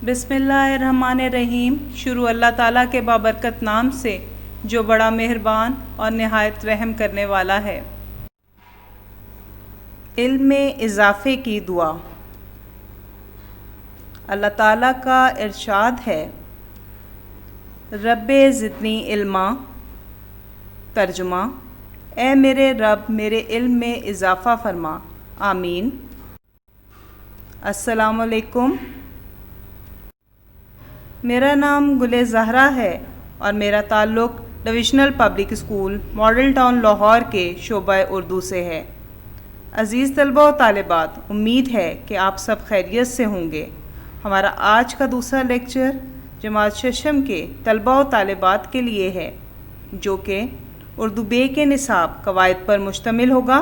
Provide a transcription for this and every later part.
बिस्मिल्लाहिर्रहमानिर्रहीम। शुरू अल्लाह ताला के बाबरकत नाम से जो बड़ा मेहरबान और नहायत रहम करने वाला है। इल्म में इजाफ़े की दुआ। अल्लाह ताला का इरशाद है, रब्बे ज़िदनी इल्मा। तर्जुमा, ए मेरे रब मेरे इल्म में इजाफ़ा फरमा। आमीन। अस्सलामु अलैकुम। मेरा नाम गुले ज़हरा है और मेरा ताल्लुक़ divisional public school model town Lahore के शोबा उर्दू से है। अज़ीज़ तलबा व तालिबात, उम्मीद है कि आप सब खैरियत से होंगे। हमारा आज का दूसरा लेक्चर जमात शशम के तलबा व तालिबात के लिए है, जो कि उर्दू बे के निसाब कवायद पर मुश्तमिल होगा।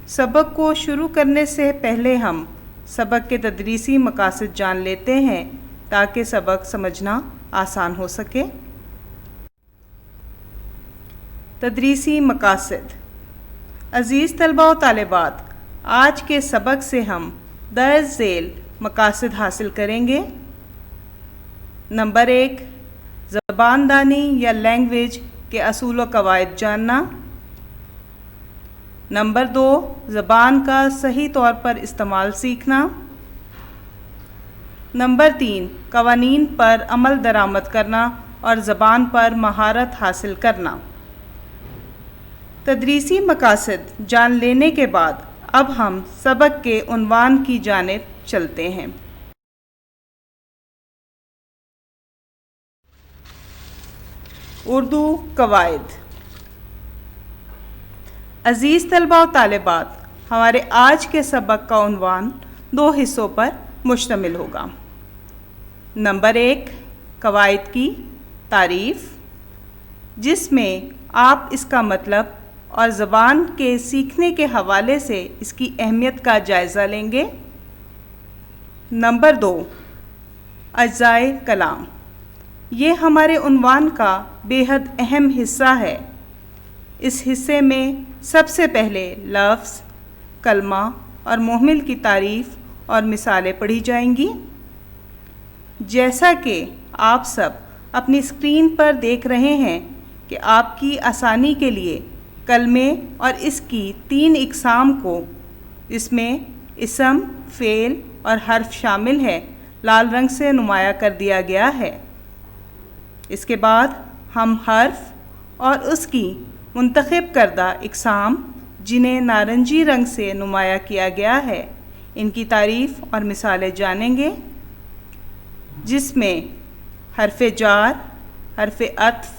सबक को शुरू करने से पहले हम सबक के तदरीसी मकासद जान लेते हैं ताकि सबक समझना आसान हो सके। तदरीसी मकासद। अज़ीज़ तलबा व तालिबात, आज के सबक से हम दर्ज झेल मकासद हासिल करेंगे। नंबर 1, ज़बानदानी या लैंग्वेज के असूल व कवायद जानना। नंबर 2, ज़बान का सही तौर पर इस्तेमाल सीखना। नंबर 3, कवानीन पर अमल दरामद करना और ज़बान पर महारत हासिल करना। तदरीसी मकासद जान लेने के बाद अब हम सबक के उन्वान की जानिब चलते हैं। उर्दू कवायद। अज़ीज़ तलबा व तालिबात, हमारे आज के सबक का उन्वान 2 हिस्सों पर मुश्तमिल होगा। नंबर 1, कवायद की तारीफ़, जिसमें आप इसका मतलब और ज़बान के सीखने के हवाले से इसकी अहमियत का जायज़ा लेंगे। नंबर 2, अज्ज़ाए कलाम। ये हमारे उन्वान का बेहद अहम हिस्सा है। इस हिस्से में सबसे पहले लफ्ज़, कलमा और मुहमिल की तारीफ़ और मिसालें पढ़ी जाएंगी। जैसा कि आप सब अपनी स्क्रीन पर देख रहे हैं कि आपकी आसानी के लिए कलमे और इसकी 3 इक़साम को, इसमें इसम, फ़ेल और हर्फ शामिल है, लाल रंग से नुमाया कर दिया गया है। इसके बाद हम हर्फ और उसकी मुंतखब करदा इक़साम, जिन्हें नारंगी रंग से नुमाया किया गया है, इनकी तारीफ़ और मिसालें जानेंगे, जिसमें हर्फ़े जार, हर्फ़े अत्फ़,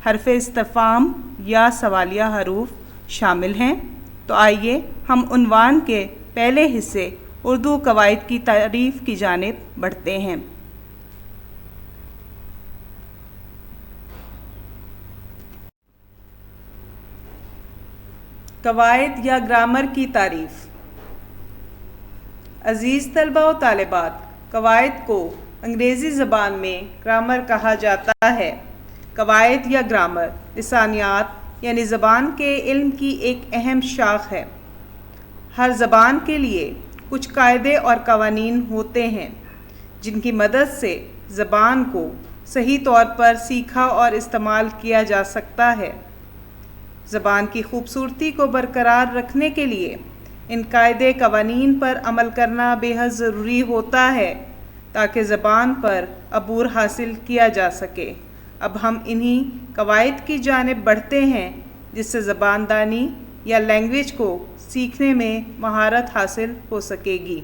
हर्फ़े इस्तिफ़ाम या सवालिया हरूफ शामिल हैं। तो आइए हम उन्वान के पहले हिस्से उर्दू कवायद की तारीफ़ की जानिब बढ़ते हैं। कवायद या ग्रामर की तारीफ़। अज़ीज़ तलबा व तालिबात, कवायद को अंग्रेज़ी ज़बान में ग्रामर कहा जाता है। कवायद या ग्रामर लिसानियात यानी ज़बान के इल्म की एक अहम शाख है। हर ज़बान के लिए कुछ कायदे और कवानीन होते हैं, जिनकी मदद से ज़बान को सही तौर पर सीखा और इस्तेमाल किया जा सकता है। ज़बान की खूबसूरती को बरकरार रखने के लिए इन कायदे कवानीन पर अमल करना बेहद ज़रूरी होता है, ताकि ज़बान पर अबूर हासिल किया जा सके। अब हम इन्हीं कवायद की जानिब बढ़ते हैं, जिससे ज़बानदानी या लैंग्वेज को सीखने में महारत हासिल हो सकेगी।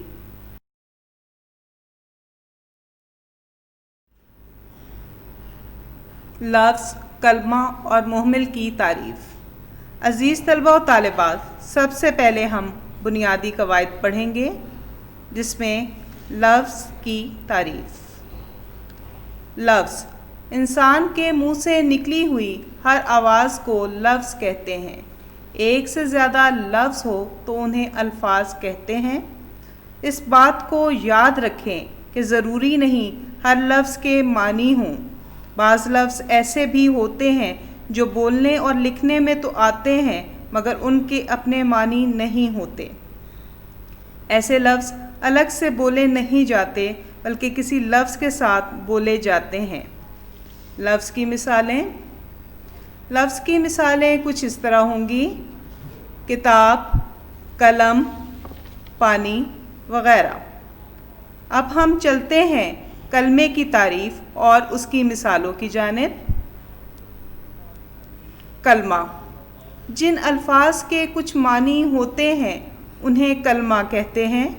लफ्ज़, कलमा और मुहमिल की तारीफ़। अज़ीज़ तलबा व तालिबात, सबसे पहले हम बुनियादी कवायद पढ़ेंगे, जिसमें लफ्ज़ की तारीफ़। लफ्ज़, इंसान के मुंह से निकली हुई हर आवाज़ को लफ्ज़ कहते हैं। एक से ज़्यादा लफ्ज़ हो तो उन्हें अल्फाज कहते हैं। इस बात को याद रखें कि ज़रूरी नहीं हर लफ्ज़ के मानी हों। बाज़ लफ्ज़ ऐसे भी होते हैं जो बोलने और लिखने में तो आते हैं, मगर उनके अपने मानी नहीं होते। ऐसे लफ्ज़ अलग से बोले नहीं जाते, بلکہ کسی لفظ کے ساتھ بولے جاتے ہیں۔ لفظ کی مثالیں کچھ اس طرح ہوں گی: کتاب، قلم، پانی وغیرہ۔ اب ہم چلتے ہیں کلمے کی تعریف اور اس کی مثالوں کی جانب۔ کلمہ: جن الفاظ کے کچھ معنی ہوتے ہیں انہیں کلمہ کہتے ہیں،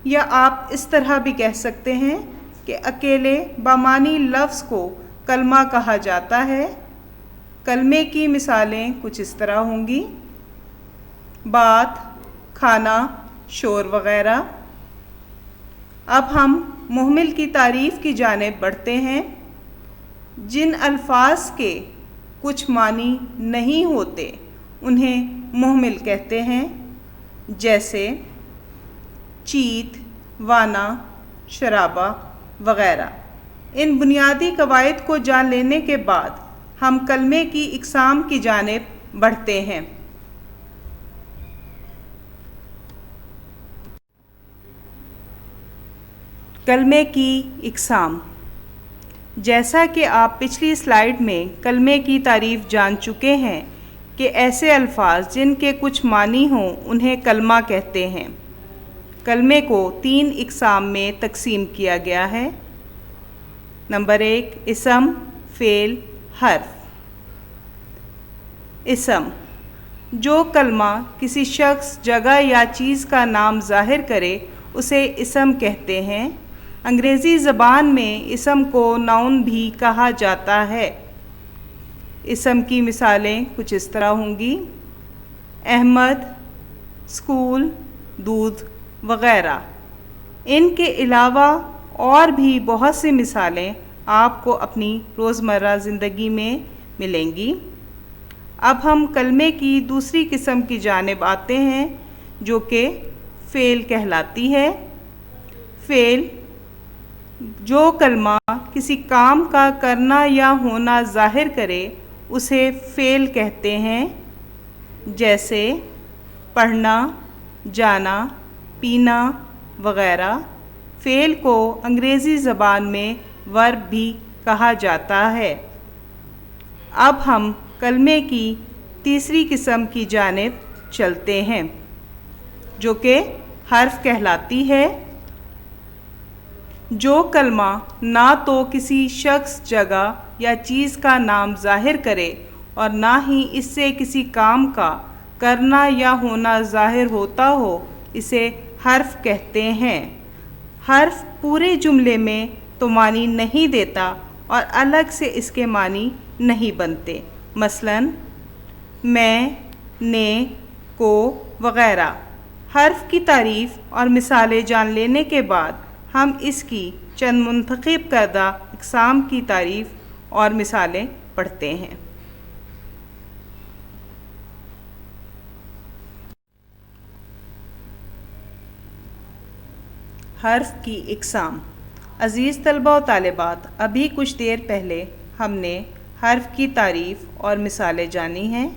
یا آپ اس طرح بھی کہہ سکتے ہیں کہ اکیلے بامعنی لفظ کو کلمہ کہا جاتا ہے۔ کلمے کی مثالیں کچھ اس طرح ہوں گی: بات، کھانا، شور وغیرہ۔ اب ہم مہمل کی تعریف کی جانب بڑھتے ہیں۔ جن الفاظ کے کچھ معنی نہیں ہوتے انہیں مہمل کہتے ہیں، جیسے چیت، وانا، شرابہ وغیرہ۔ ان بنیادی قواعد کو جان لینے کے بعد ہم کلمے کی اقسام کی جانب بڑھتے ہیں۔ کلمے کی اقسام: جیسا کہ آپ پچھلی سلائیڈ میں کلمے کی تعریف جان چکے ہیں کہ ایسے الفاظ جن کے کچھ معنی ہوں انہیں کلمہ کہتے ہیں۔ کلمے کو 3 اقسام میں تقسیم کیا گیا ہے۔ نمبر 1، اسم، فعل، حرف۔ اسم: جو کلمہ کسی شخص، جگہ یا چیز کا نام ظاہر کرے اسے اسم کہتے ہیں۔ انگریزی زبان میں اسم کو ناؤن بھی کہا جاتا ہے۔ اسم کی مثالیں کچھ اس طرح ہوں گی: احمد، اسکول، دودھ وغیرہ۔ ان کے علاوہ اور بھی بہت سی مثالیں آپ کو اپنی روزمرہ زندگی میں ملیں گی۔ اب ہم کلمے کی دوسری قسم کی جانب آتے ہیں جو کہ فعل کہلاتی ہے۔ فعل: جو کلمہ کسی کام کا کرنا یا ہونا ظاہر کرے اسے فعل کہتے ہیں، جیسے پڑھنا، جانا، پینا وغیرہ۔ فعل کو انگریزی زبان میں ورب بھی کہا جاتا ہے۔ اب ہم کلمے کی تیسری قسم کی جانب چلتے ہیں جو کہ حرف کہلاتی ہے۔ جو کلمہ نہ تو کسی شخص، جگہ یا چیز کا نام ظاہر کرے اور نہ ہی اس سے کسی کام کا کرنا یا ہونا ظاہر ہوتا ہو اسے حرف کہتے ہیں۔ حرف پورے جملے میں تو معنی نہیں دیتا اور الگ سے اس کے معنی نہیں بنتے، مثلاً میں، نے، کو وغیرہ۔ حرف کی تعریف اور مثالیں جان لینے کے بعد ہم اس کی چند منتخب کردہ اقسام کی تعریف اور مثالیں پڑھتے ہیں۔ حرف کی اقسام: عزیز طلبہ و طالبات، ابھی کچھ دیر پہلے ہم نے حرف کی تعریف اور مثالیں جانی ہیں۔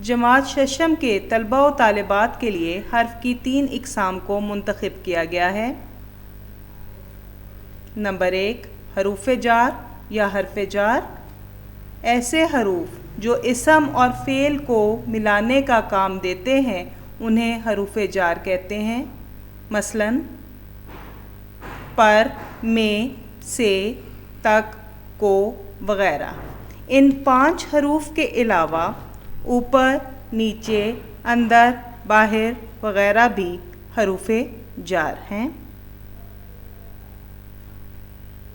جماعت ششم کے طلبہ و طالبات کے لیے حرف کی 3 اقسام کو منتخب کیا گیا ہے۔ نمبر 1، حروف جار یا حرف جار۔ ایسے حروف جو اسم اور فعل کو ملانے کا کام دیتے ہیں انہیں حروف جار کہتے ہیں، مثلاً پر، میں، سے، تک، کو وغیرہ۔ ان 5 حروف کے علاوہ اوپر، نیچے، اندر، باہر وغیرہ بھی حروف جار ہیں۔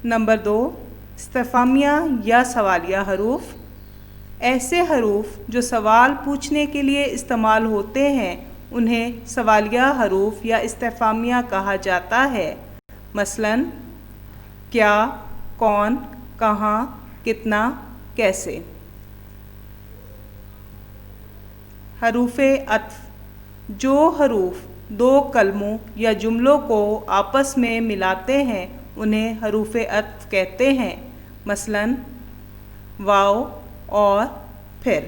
نمبر 2، استفہامیہ یا سوالیہ حروف۔ ایسے حروف جو سوال پوچھنے کے لیے استعمال ہوتے ہیں انہیں سوالیہ حروف یا استفہامیہ کہا جاتا ہے، مثلاً کیا، کون، کہاں، کتنا، کیسے۔ حروف عطف: جو حروف 2 کلموں یا جملوں کو آپس میں ملاتے ہیں انہیں حروف عطف کہتے ہیں، مثلاً واو اور پھر۔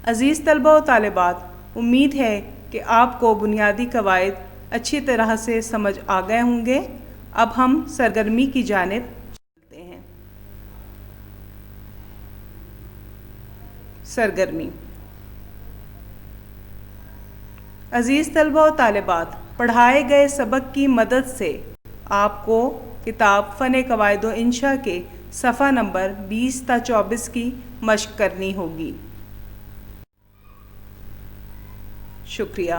عزیز طلبہ و طالبات، امید ہے کہ آپ کو بنیادی قواعد اچھی طرح سے سمجھ آ گئے ہوں گے۔ اب ہم سرگرمی کی جانب چلتے ہیں۔ سرگرمی۔ عزیز طلبہ و طالبات، پڑھائے گئے سبق کی مدد سے آپ کو کتاب فن قواعد و انشاء کے صفحہ نمبر 20 تا 24 کی مشق کرنی ہوگی۔ شکریہ۔